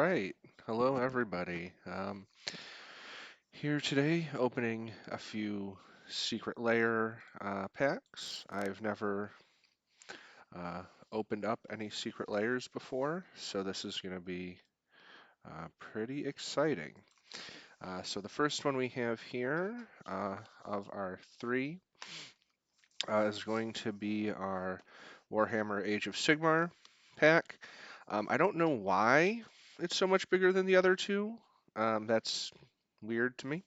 right. Hello, everybody. Here today, opening a few secret layer packs. I've never uh, opened up any secret layers before, so this is going to be pretty exciting. So the first one we have here of our three is going to be our Warhammer Age of Sigmar pack. I don't know why it's so much bigger than the other two. That's weird to me.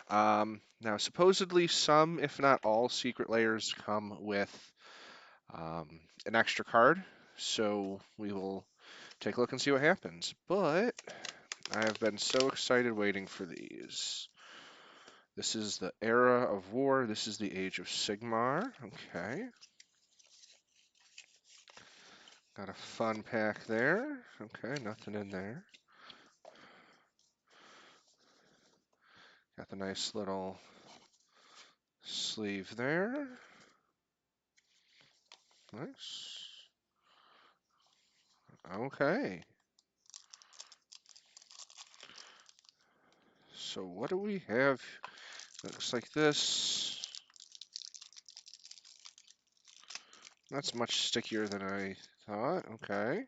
Now, supposedly, some, if not all, secret layers come with an extra card, so we will take a look and see what happens. But I have been so excited waiting for these. This is the Era of War. This is the Age of Sigmar. Okay. Got a fun pack there. Okay, nothing in there. Got the nice little sleeve there. Nice. Okay. So what do we have? Looks like this. That's much stickier than I thought. Okay.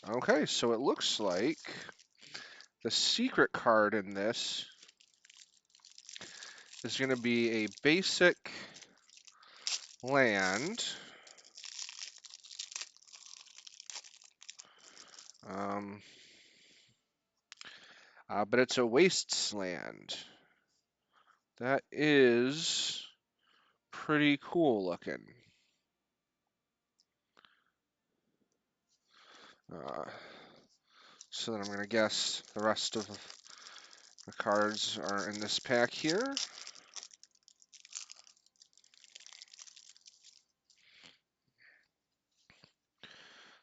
Okay, so it looks like the secret card in this is going to be a basic land. Um, but it's a wasteland. That is pretty cool looking. Uh, so then I'm going to guess the rest of the cards are in this pack here.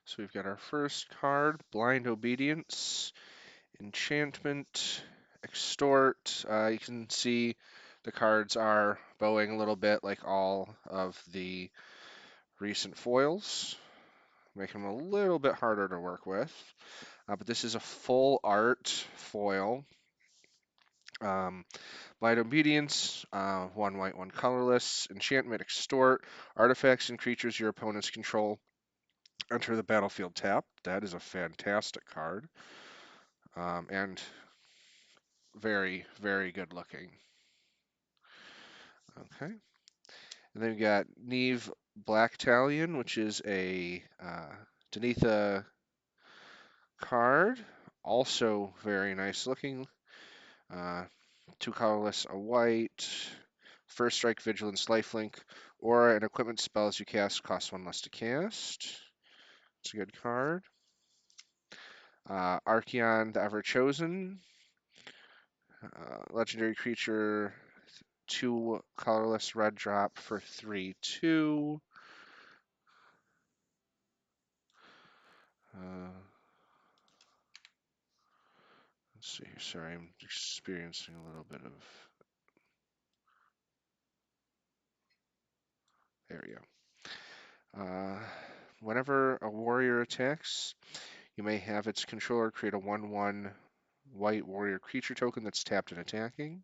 So we've got our first card, Blind Obedience, Enchantment, Extort. You can see the cards are bowing a little bit like all of the recent foils, making them a little bit harder to work with. But this is a full art foil. Blind Obedience, one white, one colorless. Enchantment, Extort. Artifacts and creatures your opponents control enter the battlefield tapped. That is a fantastic card. And very, very good looking. Okay. And then we got Neve Black Talon, which is a Denitha card. Also very nice looking. Uh, two colorless, a white. First strike, vigilance, lifelink, or an equipment spells you cast cost one less to cast. It's a good card. Archeon the Ever Chosen. Legendary creature, two colorless red drop for 3/2. Let's see here. Sorry, I'm experiencing a little bit of. There we go. Whenever a warrior attacks, you may have its controller create a 1/1 white warrior creature token that's tapped and attacking.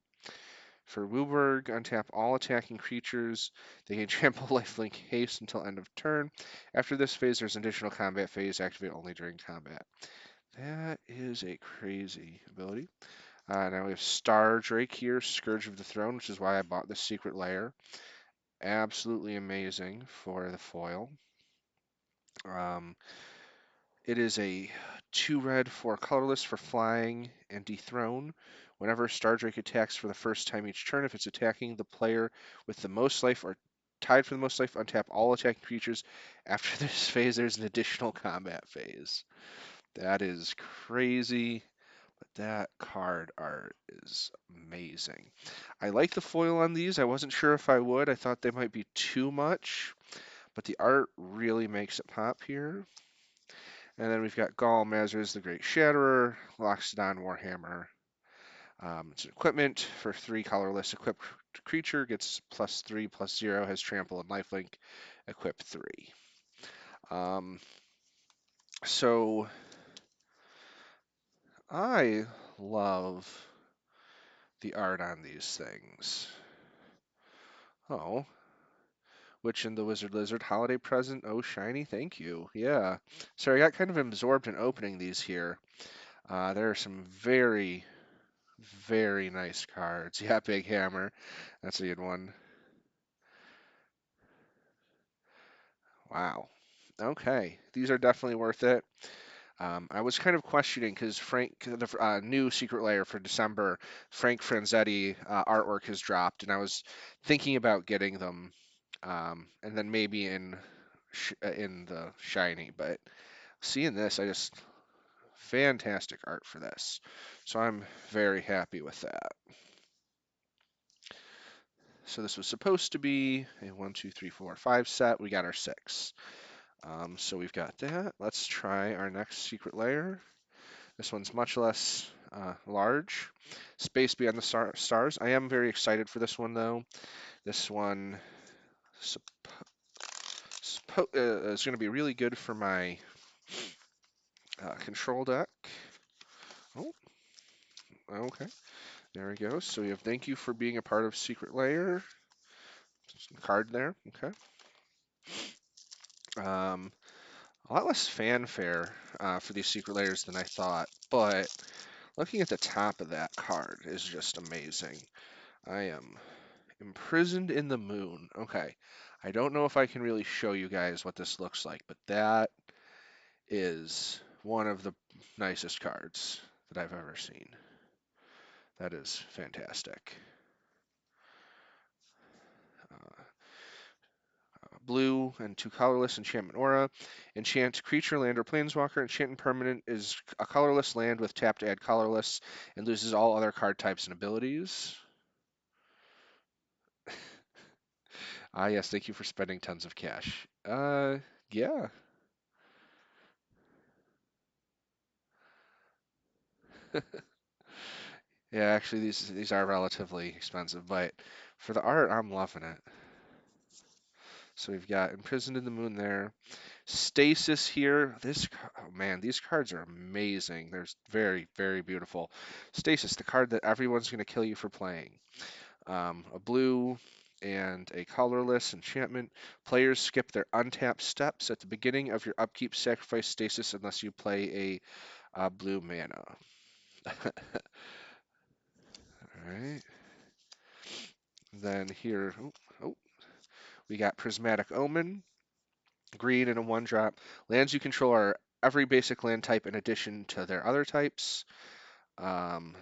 For Wooburg, untap all attacking creatures. They gain trample, lifelink, haste until end of turn. After this phase, there's an additional combat phase. Activate only during combat. That is a crazy ability. Now we have Star Drake here, Scourge of the Throne, which is why I bought this secret layer. Absolutely amazing for the foil. Um, it is a 2 red, 4 colorless for flying and dethrone. Whenever Star Drake attacks for the first time each turn, if it's attacking the player with the most life or tied for the most life, untap all attacking creatures. After this phase, there's an additional combat phase. That is crazy. But that card art is amazing. I like the foil on these. I wasn't sure if I would. I thought they might be too much, but the art really makes it pop here. And then we've got Gall Mazars, the Great Shatterer, Loxodon Warhammer. It's an equipment for 3 colorless. Equipped creature gets +3/+0, has trample and lifelink. Equip 3. Um, So I love the art on these things. Oh, Witch and the Wizard Lizard holiday present. Oh, shiny, thank you. Yeah. So I got kind of absorbed in opening these here. There are some very, very nice cards. Yeah, Big Hammer. That's a good one. Wow. Okay, these are definitely worth it. I was kind of questioning because the new Secret Lair for December, Frank Franzetti artwork has dropped, and I was thinking about getting them, and then maybe in the shiny. But seeing this, I just fantastic art for this, so I'm very happy with that. So this was supposed to be a 1, 2, 3, 4, 5 set. We got our 6. So we've got that. Let's try our next Secret Lair. This one's much less large. Space Beyond the Stars. I am very excited for this one, though. This one is going to be really good for my control deck. Oh, okay. There we go. So we have thank you for being a part of Secret Lair. Some card there. Okay. A lot less fanfare for these Secret Lairs than I thought, but looking at the top of that card is just amazing. I am imprisoned in the moon. Okay. I don't know if I can really show you guys what this looks like, but that is one of the nicest cards that I've ever seen. That is fantastic. Uh, Blue and 2 colorless enchantment aura. Enchant creature, land, or planeswalker. Enchant permanent is a colorless land with tap to add colorless and loses all other card types and abilities. Ah, yes, thank you for spending tons of cash. Yeah. Yeah, actually, these are relatively expensive, but for the art, I'm loving it. So we've got Imprisoned in the Moon there. Stasis here. Oh man, these cards are amazing. They're very, very beautiful. Stasis, the card that everyone's going to kill you for playing. A blue and a colorless enchantment. Players skip their untapped steps at the beginning of your upkeep. Sacrifice Stasis unless you play a blue mana. All right. Then here, oh, we got Prismatic Omen. Green and a 1-drop. Lands you control are every basic land type in addition to their other types. Um,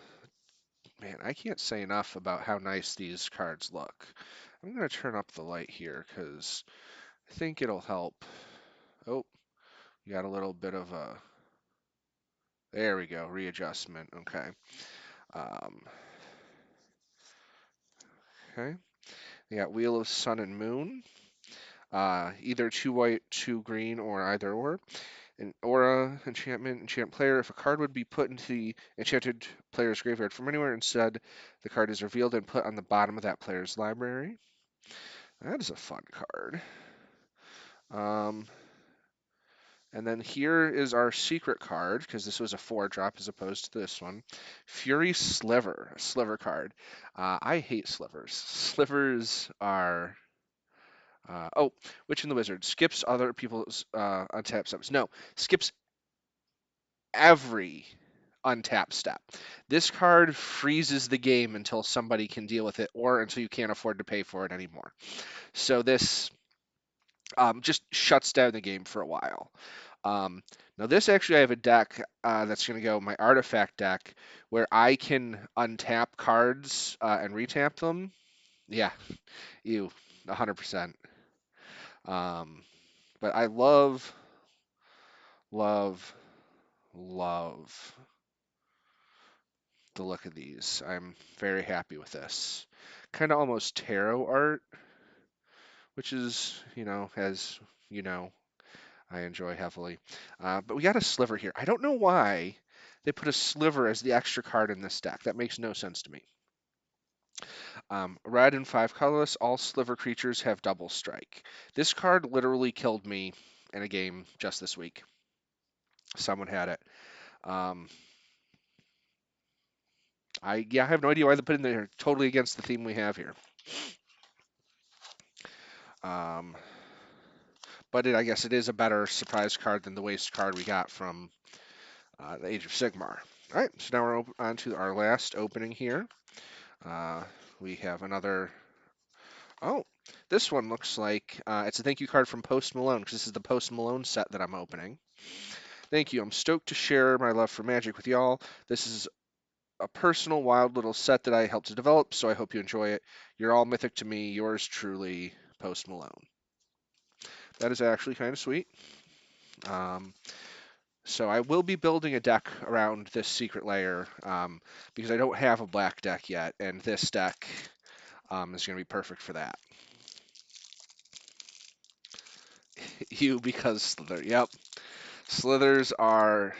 Man, I can't say enough about how nice these cards look. I'm going to turn up the light here because I think it'll help. Oh, you got a little bit of a. There we go, readjustment. Okay. Um, okay. You got Wheel of Sun and Moon. Either 2 white, 2 green, or either or. An aura, enchantment, enchant player. If a card would be put into the enchanted player's graveyard from anywhere, instead the card is revealed and put on the bottom of that player's library. That is a fun card. Um, and then here is our secret card, because this was a 4-drop as opposed to this one. Fury Sliver, a sliver card. I hate slivers. Slivers are. Witch and the Wizard skips other people's untapped steps. No, skips every untap step. This card freezes the game until somebody can deal with it or until you can't afford to pay for it anymore. So this just shuts down the game for a while. Now this actually I have a deck that's going to go my artifact deck where I can untap cards and retap them. Yeah, you 100%. Um, but I love, love the look of these. I'm very happy with this. Kind of almost tarot art, which is, as you know, I enjoy heavily. But we got a sliver here. I don't know why they put a sliver as the extra card in this deck. That makes no sense to me. Red and 5 colorless, all sliver creatures have double strike. This card literally killed me in a game just this week. Someone had it. Um, I have no idea why they put it in there. Totally against the theme we have here. Um, but I guess it is a better surprise card than the waste card we got from the Age of Sigmar. All right, so now we're on to our last opening here. Uh, we have another. Oh, this one looks like it's a thank you card from Post Malone because this is the Post Malone set that I'm opening. Thank you. I'm stoked to share my love for Magic with y'all. This is a personal, wild little set that I helped to develop, so I hope you enjoy it. You're all mythic to me. Yours truly, Post Malone. That is actually kind of sweet. Um, so I will be building a deck around this secret layer because I don't have a black deck yet, and this deck is going to be perfect for that. You because Slither. Yep. Slithers are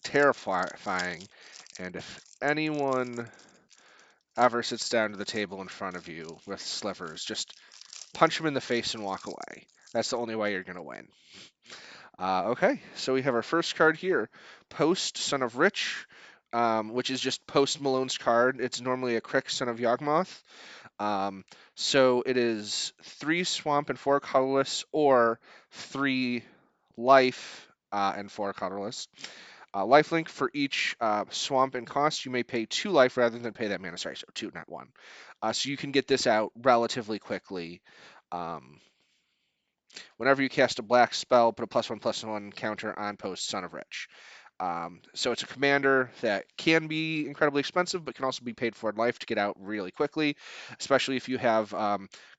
terrifying, and if anyone ever sits down to the table in front of you with slivers, just punch him in the face and walk away. That's the only way you're going to win. Okay, so we have our first card here, Post, Son of Rich, which is just Post Malone's card. It's normally a Crick, Son of Yawgmoth. Um, so it is 3 swamp and 4 colorless, or 3 life and 4 colorless. Lifelink for each swamp and cost, you may pay 2 life rather than pay that mana. Sorry, so 2, not 1. So you can get this out relatively quickly. Um, Whenever you cast a black spell, put a +1/+1 counter on Post Son of Rich. So it's a commander that can be incredibly expensive, but can also be paid for in life to get out really quickly, especially if you have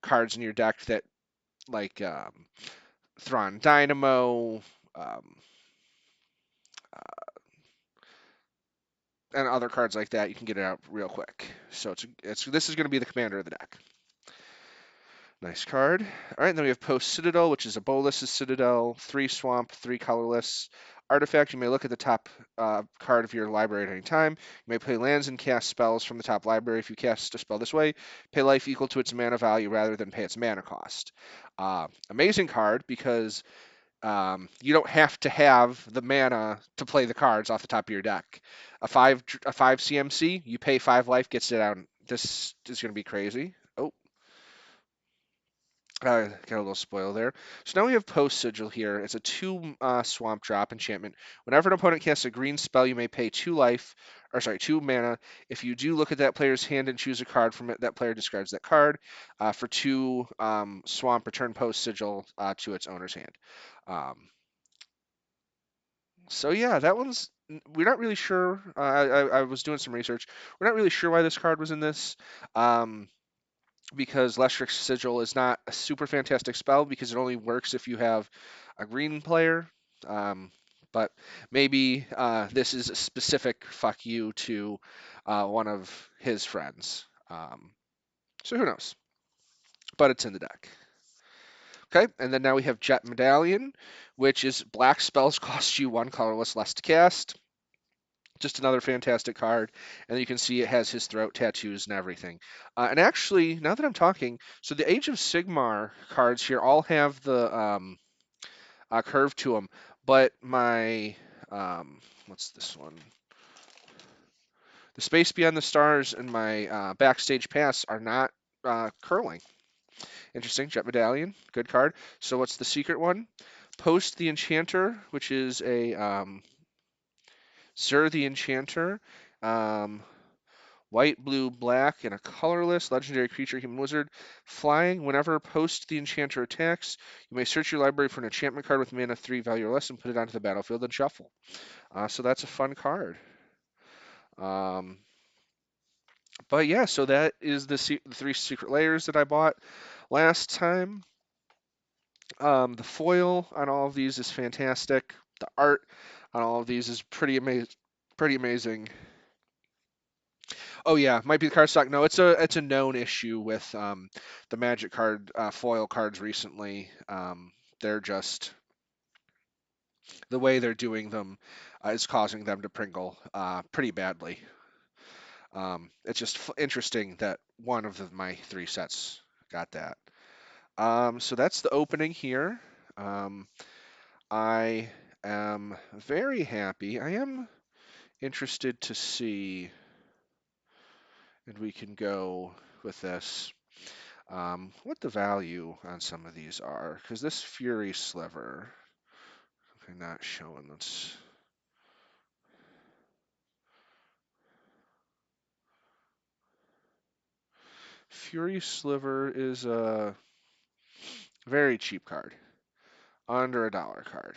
cards in your deck that like Thrawn Dynamo, um, and other cards like that. You can get it out real quick. So this is going to be the commander of the deck. Nice card. All right, and then we have Post Citadel, which is a Bolas' Citadel, 3 swamp, 3 colorless. Artifact, you may look at the top card of your library at any time. You may play lands and cast spells from the top library. If you cast a spell this way, pay life equal to its mana value rather than pay its mana cost. Amazing card because you don't have to have the mana to play the cards off the top of your deck. A five CMC, you pay 5 life, gets it out. This is going to be crazy. Oh, got a little spoil there. So now we have Post Sigil here. It's a 2 swamp drop enchantment. Whenever an opponent casts a green spell, you may pay 2 life, or sorry, 2 mana. If you do, look at that player's hand and choose a card from it. That player discards that card. For 2 swamp, return Post Sigil to its owner's hand. Um, so yeah, that one's. We're not really sure. I was doing some research. We're not really sure why this card was in this. Um, because Lestric's Sigil is not a super fantastic spell because it only works if you have a green player. Um, but maybe this is a specific fuck you to one of his friends. So who knows? But it's in the deck. Okay, and then now we have Jet Medallion, which is black spells cost you 1 colorless less to cast. Just another fantastic card, and you can see it has his throat tattoos and everything. And actually, now that I'm talking, so the Age of Sigmar cards here all have the curve to them, but my what's this one? The Space Beyond the Stars and my Backstage Pass are not curling. Interesting. Jet Medallion, good card. So what's the secret one? Post the Enchanter, which is a Zur the Enchanter. Um, White, blue, black, and a colorless legendary creature, human wizard. Flying, whenever Post the Enchanter attacks, you may search your library for an enchantment card with mana 3 value or less and put it onto the battlefield and shuffle. So that's a fun card. Um, but yeah, so that is the 3 secret layers that I bought last time. The foil on all of these is fantastic. The art on all of these is pretty amazing. Pretty amazing. Oh yeah, might be the card stock. No, it's a known issue with the Magic card foil cards recently. They're just the way they're doing them is causing them to pringle pretty badly. It's just interesting that one of my 3 sets got that. So that's the opening here. Um, I am very happy. I am interested to see, and we can go with this, what the value on some of these are. Because this Fury Sliver, okay, not showing. Let's. Fury Sliver is a very cheap card, under $1 card.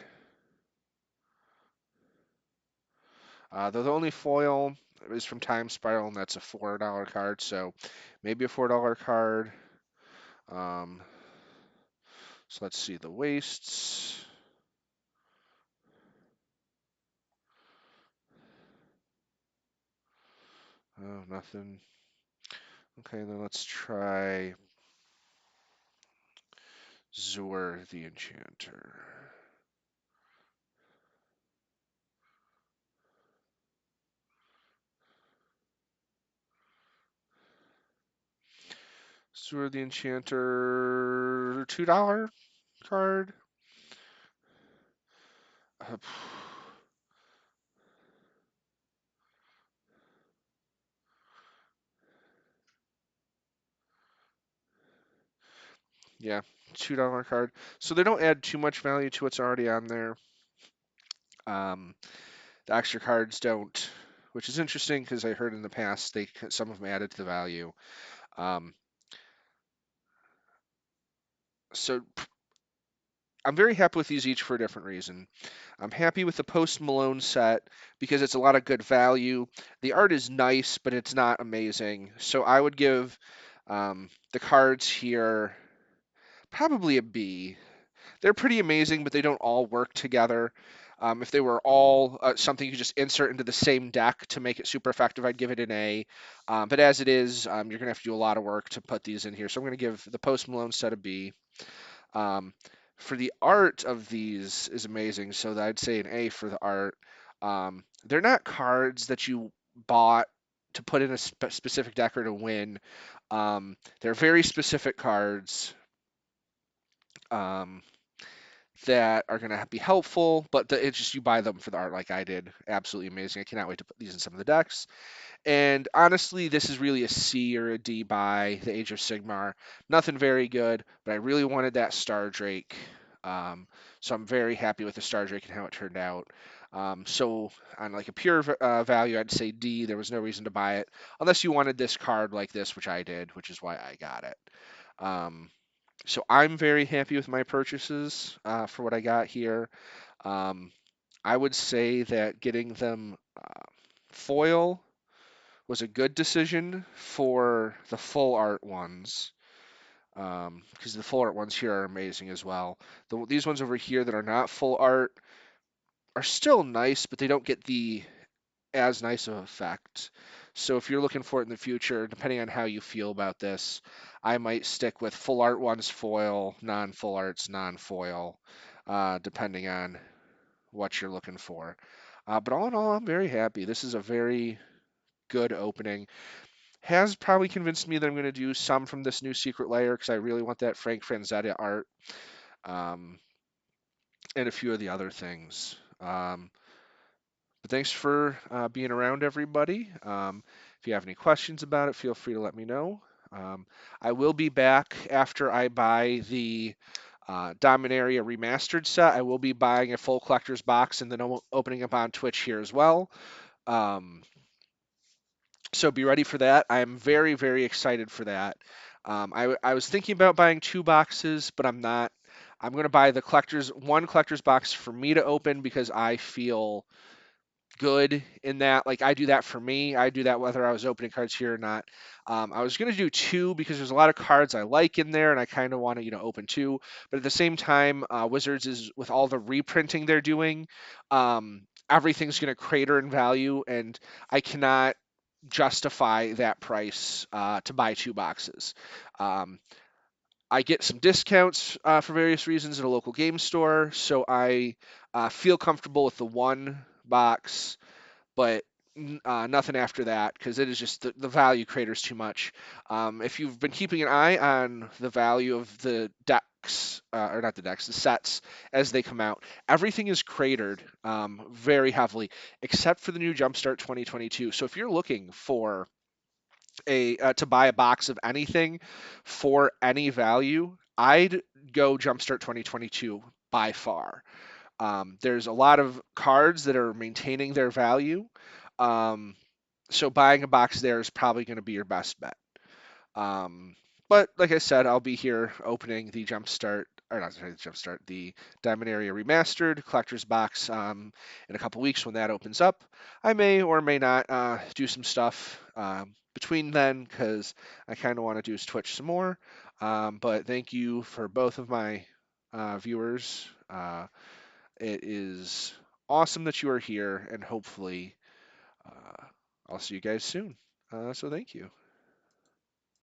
The only foil is from Time Spiral, and that's a $4 card, so maybe a $4 card. Um, so let's see the wastes. Oh, nothing. Okay, then let's try Zur the Enchanter. Zur the Enchanter, $2 card. Uh, yeah, $2 card. So they don't add too much value to what's already on there. The extra cards don't, which is interesting because I heard in the past some of them added to the value. Um, so I'm very happy with these each for a different reason. I'm happy with the post Malone set because it's a lot of good value. The art is nice, but it's not amazing. So I would give the cards here probably a B. They're pretty amazing, but they don't all work together. If they were all something you could just insert into the same deck to make it super effective, I'd give it an A. But as it is, you're going to have to do a lot of work to put these in here. So I'm going to give the Post Malone set a B. Um, for the art of these is amazing, so I'd say an A for the art. They're not cards that you bought to put in a specific deck or to win. They're very specific cards. Um, that are going to be helpful, but it's just you buy them for the art like I did. Absolutely amazing. I cannot wait to put these in some of the decks. And honestly, this is really a C or a D by the Age of Sigmar. Nothing very good, but I really wanted that Star Drake. So I'm very happy with the Star Drake and how it turned out. So on like a pure value, I'd say D. There was no reason to buy it unless you wanted this card like this, which I did, which is why I got it. Um, so I'm very happy with my purchases for what I got here. Um, I would say that getting them foil was a good decision for the full art ones because the full art ones here are amazing as well. These ones over here that are not full art are still nice, but they don't get the as nice of effect. So if you're looking for it in the future, depending on how you feel about this, I might stick with full art ones foil, non-full arts non-foil, depending on what you're looking for. But all in all, I'm very happy. This is a very good opening. Has probably convinced me that I'm going to do some from this new Secret Lair because I really want that Frank Franzetta art um, and a few of the other things. But thanks for being around, everybody. If you have any questions about it, feel free to let me know. I will be back after I buy the Dominaria Remastered set. I will be buying a full collector's box and then opening up on Twitch here as well. Um, so be ready for that. I am very, very excited for that. I was thinking about buying 2 boxes, but I'm not. I'm going to buy the one collector's box for me to open because I feel good in that. Like I do that for me. I do that whether I was opening cards here or not. I was gonna do 2 because there's a lot of cards I like in there, and I kind of want to open 2. But at the same time, Wizards is with all the reprinting they're doing. Everything's gonna crater in value, and I cannot justify that price to buy 2 boxes. Um, I get some discounts for various reasons at a local game store, so I feel comfortable with the 1 box, but nothing after that because it is just the value craters too much. If you've been keeping an eye on the value of the or not the decks, the sets as they come out. Everything is cratered very heavily, except for the new Jumpstart 2022. So if you're looking for a to buy a box of anything for any value, I'd go Jumpstart 2022 by far. There's a lot of cards that are maintaining their value. Um, so buying a box there is probably going to be your best bet. Um, but like I said, I'll be here opening the Jumpstart, or not sorry, the Jumpstart, the Diamond Area Remastered Collector's Box in a couple weeks when that opens up. I may or may not do some stuff between then because I kind of want to do is Twitch some more. But thank you for both of my viewers. It is awesome that you are here, and hopefully, uh, I'll see you guys soon. So thank you.